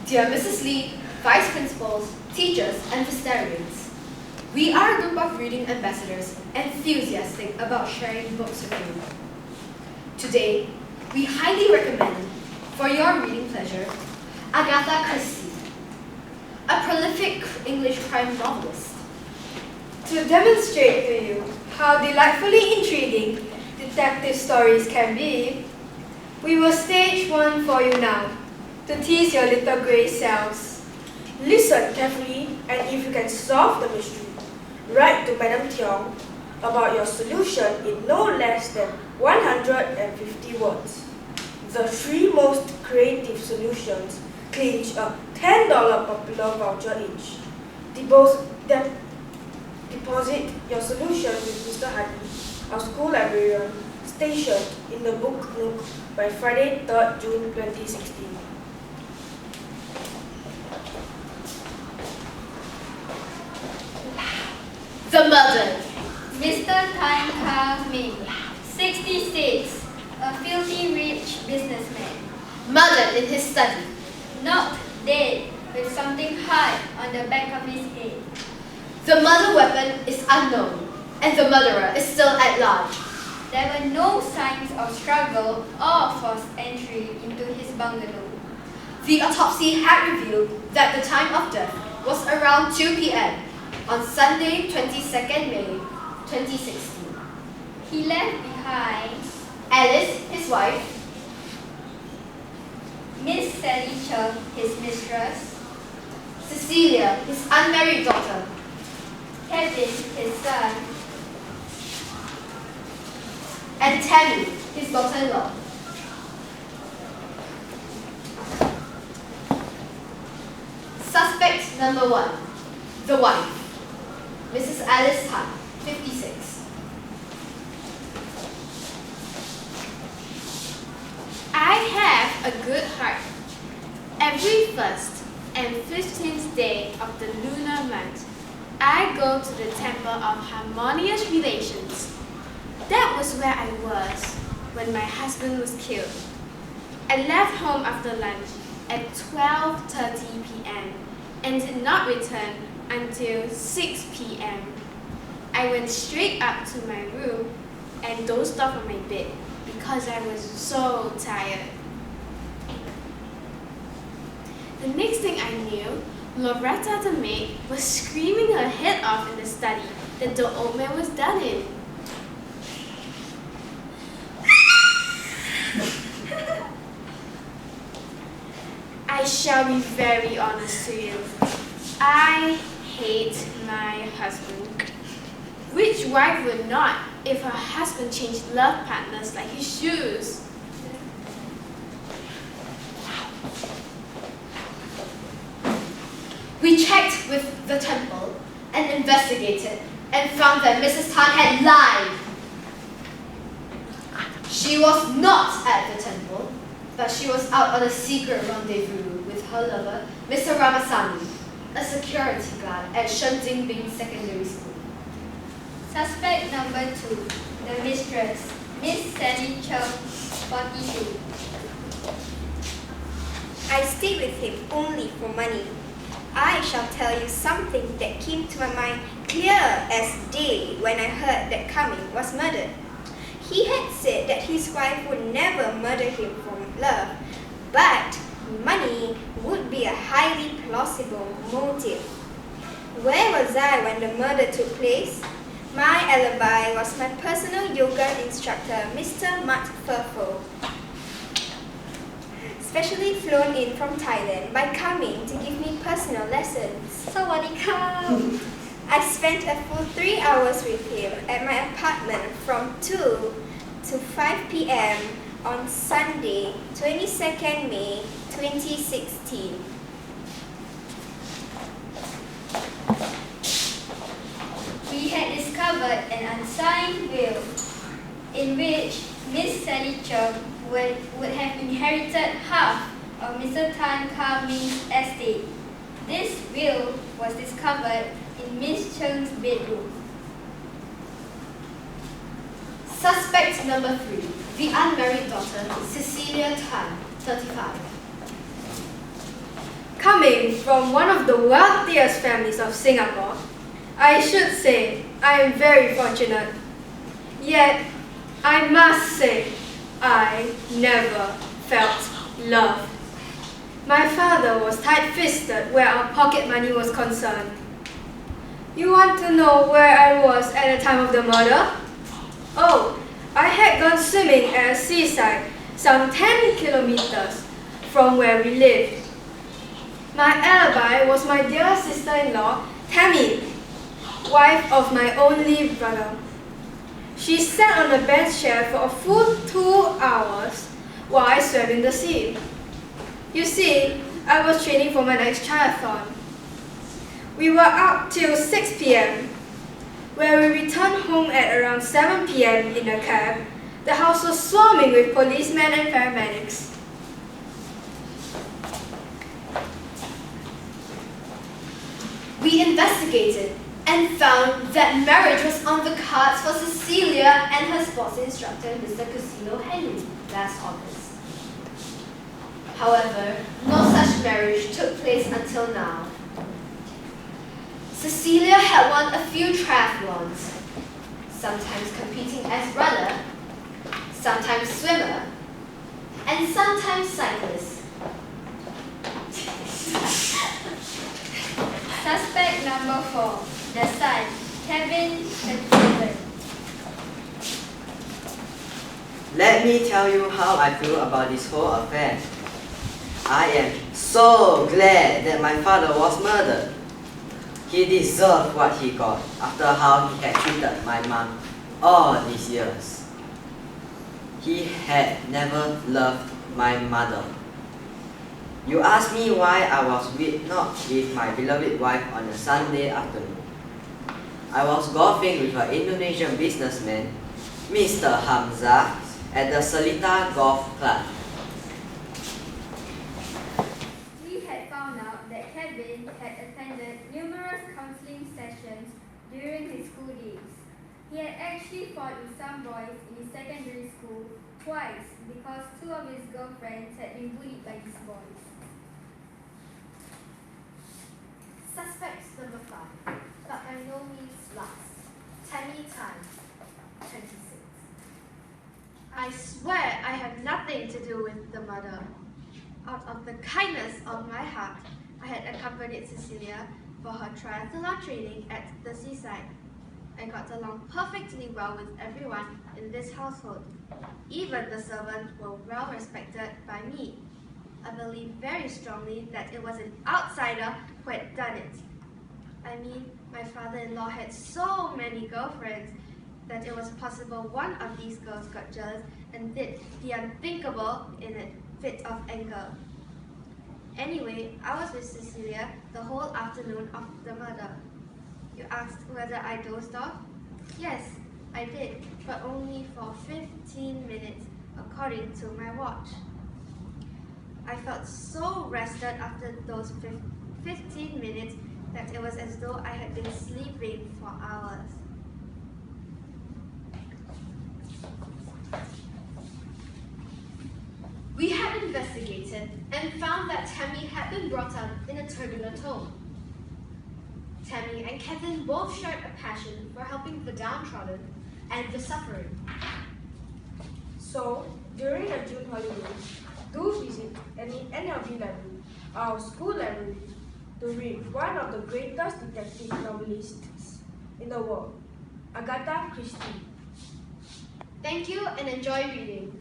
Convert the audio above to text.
Dear Mrs. Lee, Vice Principals, teachers, and Visterians, we are a group of reading ambassadors enthusiastic about sharing books with you. Today, we highly recommend, for your reading pleasure, Agatha Christie, a prolific English crime novelist. To demonstrate to you how delightfully intriguing detective stories can be, we will stage one for you now, to tease your little grey cells. Listen carefully, and if you can solve the mystery, write to Madam Tiong about your solution in no less than 150 words. The three most creative solutions clinch a $10 popular voucher each. Deposit your solution with Mr. Hardy, our school librarian, stationed in the book nook by Friday, 3rd June 2016. The Murder. Mr. Tan Ka Ming, 66, a filthy rich businessman. Murdered in his study. Knocked dead with something hard on the back of his head. The murder weapon is unknown, and the murderer is still at large. There were no signs of struggle or forced entry into his bungalow. The autopsy had revealed that the time of death was around 2 p.m. on Sunday, 22nd May, 2016. He left behind Alice, his wife, Miss Sally Chung, his mistress, Cecilia, his unmarried daughter, Kevin, his son, and Tammy, his daughter-in-law. Suspect number 1, the wife, Mrs. Alice Tan, 56. I have a good heart. Every 1st and 15th day of the lunar month, I go to the Temple of Harmonious Relations. That was where I was when my husband was killed. I left home after lunch at 12:30 p.m. and did not return until 6 p.m. I went straight up to my room and dozed off on my bed because I was so tired. The next thing I knew, Loretta the maid was screaming her head off in the study that the old man was done in. I shall be very honest to you. I hate my husband. Which wife would not if her husband changed love partners like his shoes? We checked with the temple and investigated and found that Mrs. Tan had lied. She was not at the temple, but she was out on a secret rendezvous with her lover, Mr. Ramasamy, a security guard at Shenzhenbing Secondary School. Suspect number 2, the mistress, Miss Sally Chung, 42. I stayed with him only for money. I shall tell you something that came to my mind clear as day when I heard that Cumming was murdered. He had said that his wife would never murder him from love, but money would be a highly plausible motive. Where was I when the murder took place? My alibi was my personal yoga instructor, Mr. Mat Furfo, specially flown in from Thailand by Cumming to give me personal lessons. Sawadee-ka! I spent a full 3 hours with him at my apartment from 2 to 5 p.m. on Sunday, 22nd May 2016. We had discovered an unsigned will in which Miss Sally Chung would have inherited half of Mr. Tan Ka Ming's estate. This will was discovered in Miss Chung's bedroom. Suspect number 3, the unmarried daughter, Cecilia Tan, 35. Coming from one of the wealthiest families of Singapore, I should say I am very fortunate. Yet, I must say, I never felt loved. My father was tight-fisted where our pocket money was concerned. You want to know where I was at the time of the murder? Oh, I had gone swimming at a seaside some 10 kilometers from where we lived. My alibi was my dear sister-in-law, Tammy, wife of my only brother. She sat on a bench chair for a full 2 hours while I swam in the sea. You see, I was training for my next triathlon. We were up till 6 p.m. Where we returned home at around 7 p.m. in a cab. The house was swarming with policemen and paramedics. We investigated and found that marriage was on the cards for Cecilia and her sports instructor, Mr. Casino Henry, last August. However, no such marriage took place until now. Cecilia had won a few triathlons, sometimes competing as runner, sometimes swimmer, and sometimes cyclist. Suspect number 4, the son, Kevin, 37. Let me tell you how I feel about this whole affair. I am so glad that my father was murdered. He deserved what he got after how he had treated my mom all these years. He had never loved my mother. You asked me why I was not with my beloved wife on a Sunday afternoon. I was golfing with an Indonesian businessman, Mr. Hamza, at the Seletar Golf Club. We had found out that Kevin had attended numerous counseling sessions during his school days. He had actually fought with some boys in his secondary school twice because 2 of his girlfriends had been bullied by these boys. Suspect number 5, but by no means last, Tammy Tan, 26. I swear I have nothing to do with the murder. Out of the kindness of my heart, I had accompanied Cecilia for her triathlon training at the seaside. I got along perfectly well with everyone in this household. Even the servants were well respected by me. I believe very strongly that it was an outsider who had done it. I mean, my father-in-law had so many girlfriends that it was possible one of these girls got jealous and did the unthinkable in a fit of anger. Anyway, I was with Cecilia the whole afternoon of the murder. You asked whether I dozed off? Yes, I did, but only for 15 minutes, according to my watch. I felt so rested after those 15 minutes that it was as though I had been sleeping for hours. We had investigated and found that Tammy had been brought up in a turbulent home. Tammy and Kevin both shared a passion for helping the downtrodden and the suffering. So, during the June holidays, do visit any NLB library, our school library, to read one of the greatest detective novelists in the world, Agatha Christie. Thank you and enjoy reading.